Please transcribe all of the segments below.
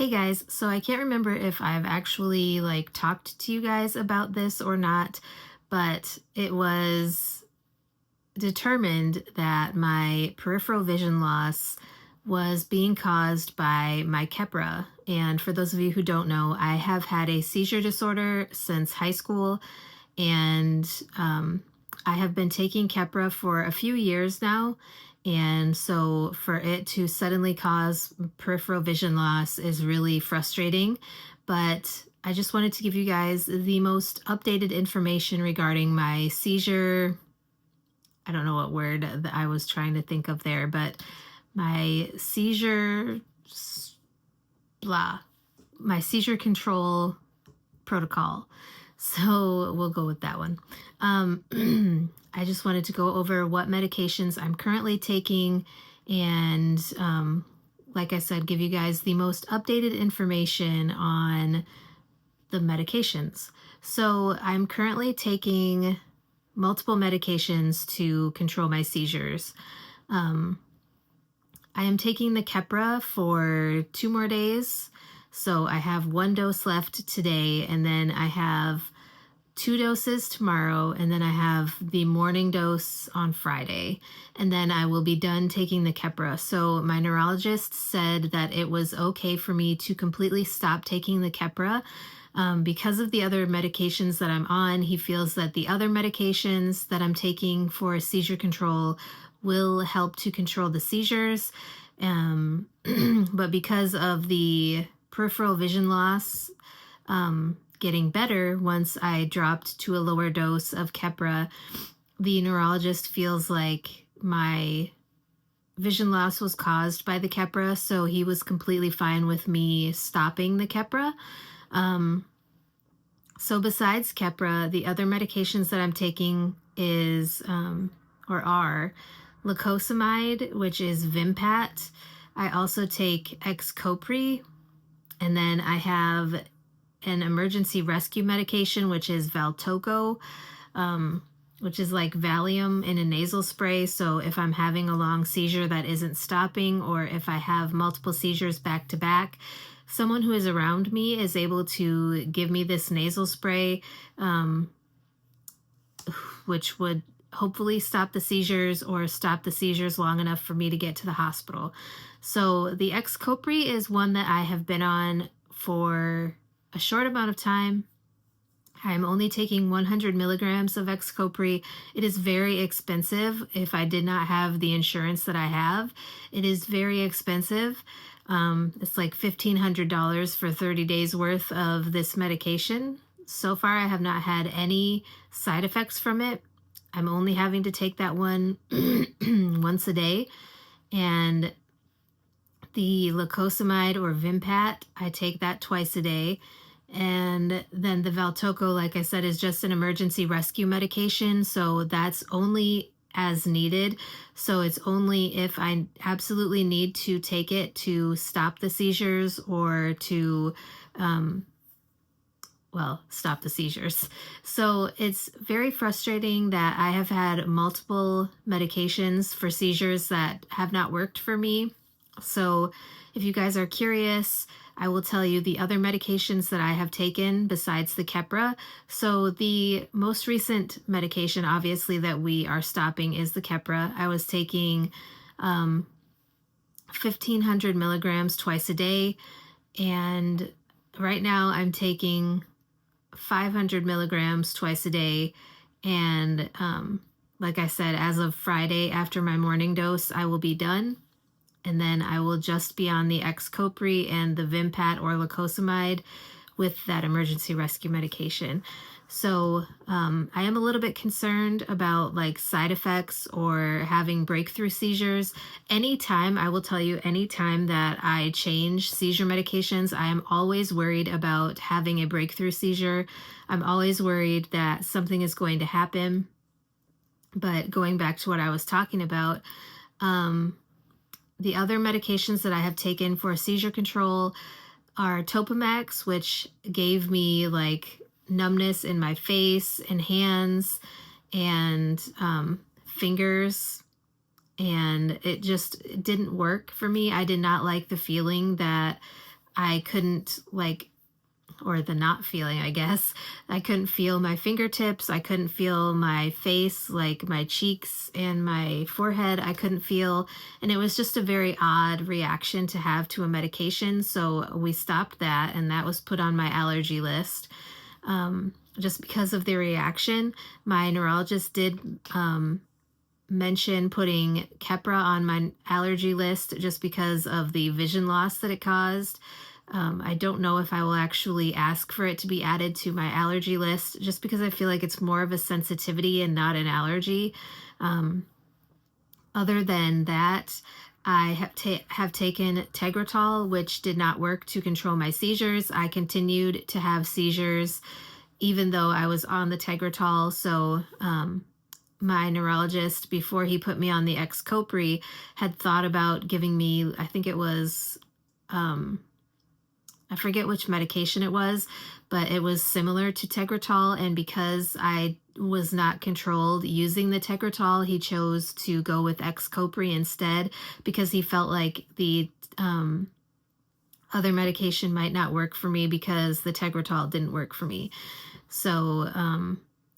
Hey guys, so I can't remember if I've actually talked to you guys about this or not, but it was determined that my peripheral vision loss was being caused by my Keppra. And for those of you who don't know, I have had a seizure disorder since high school, and I have been taking Keppra for a few years now. And so for it to suddenly cause peripheral vision loss is really frustrating. But I just wanted to give you guys the most updated information regarding my seizure. I don't know what word that I was trying to think of there, but my seizure, blah, my seizure control protocol. So we'll go with that one. I just wanted to go over what medications I'm currently taking and, like I said, give you guys the most updated information on the medications. So I'm currently taking multiple medications to control my seizures. I am taking the Keppra for 2 more days. So I have 1 dose left today, and then I have 2 doses tomorrow, and then I have the morning dose on Friday, and then I will be done taking the Keppra. So my neurologist said that it was okay for me to completely stop taking the Keppra. Because of the other medications that I'm on, he feels that the other medications that I'm taking for seizure control will help to control the seizures. But because of the peripheral vision loss getting better once I dropped to a lower dose of Keppra, the neurologist feels like my vision loss was caused by the Keppra, so he was completely fine with me stopping the Keppra. So besides Keppra, the other medications that I'm taking are lacosamide, which is Vimpat. I also take Xcopri, and then I have an emergency rescue medication, which is Valtoco, which is like Valium in a nasal spray. So if I'm having a long seizure that isn't stopping, or if I have multiple seizures back to back, someone who is around me is able to give me this nasal spray, which would hopefully stop the seizures or stop the seizures long enough for me to get to the hospital. So the Xcopri is one that I have been on for a short amount of time. I'm only taking 100 milligrams of Xcopri. It is very expensive. If I did not have the insurance that I have, it is very expensive. It's like $1,500 for 30 days worth of this medication. So far, I have not had any side effects from it. I'm only having to take that one once a day. And the lacosamide or Vimpat, I take that twice a day. And then the Valtoco, like I said, is just an emergency rescue medication. So that's only as needed. So it's only if I absolutely need to take it to stop the seizures or to, stop the seizures. So it's very frustrating that I have had multiple medications for seizures that have not worked for me. So if you guys are curious, I will tell you the other medications that I have taken besides the Keppra. So the most recent medication, obviously, that we are stopping is the Keppra. I was taking 1,500 milligrams twice a day, and right now I'm taking 500 milligrams twice a day. And like I said, as of Friday after my morning dose, I will be done. And then I will just be on the Xcopri and the Vimpat or lacosamide with that emergency rescue medication. So I am a little bit concerned about side effects or having breakthrough seizures. Anytime, I will tell you, anytime that I change seizure medications, I am always worried about having a breakthrough seizure. I'm always worried that something is going to happen. But going back to what I was talking about, the other medications that I have taken for seizure control are Topamax, which gave me numbness in my face and hands and fingers, and it just didn't work for me. I did not like the feeling that I couldn't or the not feeling, I guess. I couldn't feel my fingertips. I couldn't feel my face, like my cheeks and my forehead. I couldn't feel, and it was just a very odd reaction to have to a medication. So we stopped that, and that was put on my allergy list. Just because of the reaction, my neurologist did mention putting Keppra on my allergy list just because of the vision loss that it caused. I don't know if I will actually ask for it to be added to my allergy list just because I feel like it's more of a sensitivity and not an allergy. Other than that, I have taken Tegretol, which did not work to control my seizures. I continued to have seizures even though I was on the Tegretol. So my neurologist, before he put me on the Xcopri, had thought about giving me, I think it was, I forget which medication it was, but it was similar to Tegretol. And because I was not controlled using the Tegretol, he chose to go with Xcopri instead because he felt like the other medication might not work for me because the Tegretol didn't work for me. So,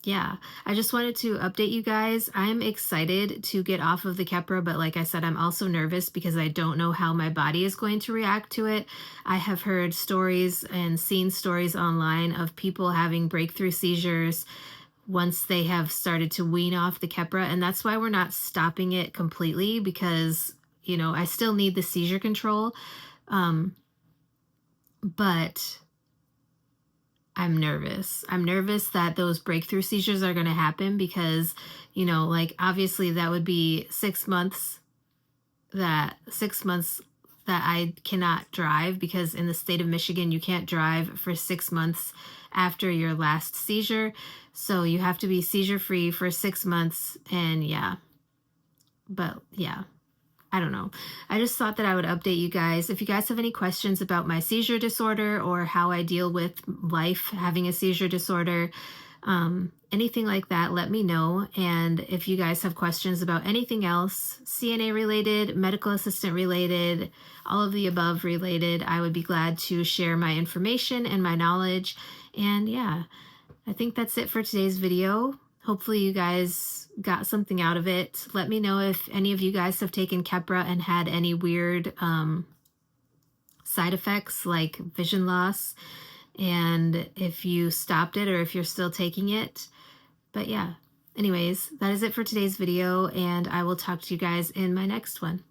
yeah, I just wanted to update you guys. I'm excited to get off of the Keppra, but like I said, I'm also nervous because I don't know how my body is going to react to it. I have heard stories and seen stories online of people having breakthrough seizures once they have started to wean off the Keppra, and that's why we're not stopping it completely because, I still need the seizure control, but I'm nervous. I'm nervous that those breakthrough seizures are going to happen because, obviously that would be 6 months that I cannot drive because in the state of Michigan, you can't drive for 6 months after your last seizure. So you have to be seizure free for 6 months. And yeah, I don't know. I just thought that I would update you guys. If you guys have any questions about my seizure disorder or how I deal with life having a seizure disorder, anything like that, let me know. And if you guys have questions about anything else, CNA related, medical assistant related, all of the above related, I would be glad to share my information and my knowledge. And yeah, I think that's it for today's video. Hopefully you guys got something out of it. Let me know if any of you guys have taken Keppra and had any weird side effects like vision loss, and if you stopped it or if you're still taking it. But yeah, anyways, that is it for today's video, and I will talk to you guys in my next one.